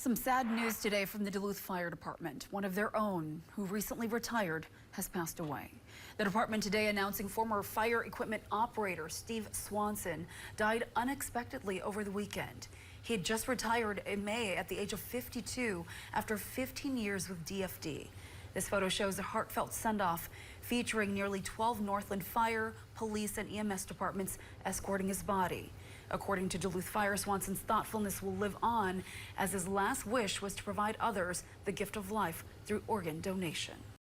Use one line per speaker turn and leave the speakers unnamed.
Some sad news today from the Duluth Fire Department. One of their own, who recently retired, has passed away. The department today announcing former fire equipment operator Steve Swanson died unexpectedly over the weekend. He had just retired in May at the age of 52 after 15 years with DFD. This photo shows a heartfelt send-off featuring nearly 12 Northland Fire, Police, and EMS departments escorting his body. According to Duluth Fire, Swanson's thoughtfulness will live on, as his last wish was to provide others the gift of life through organ donation.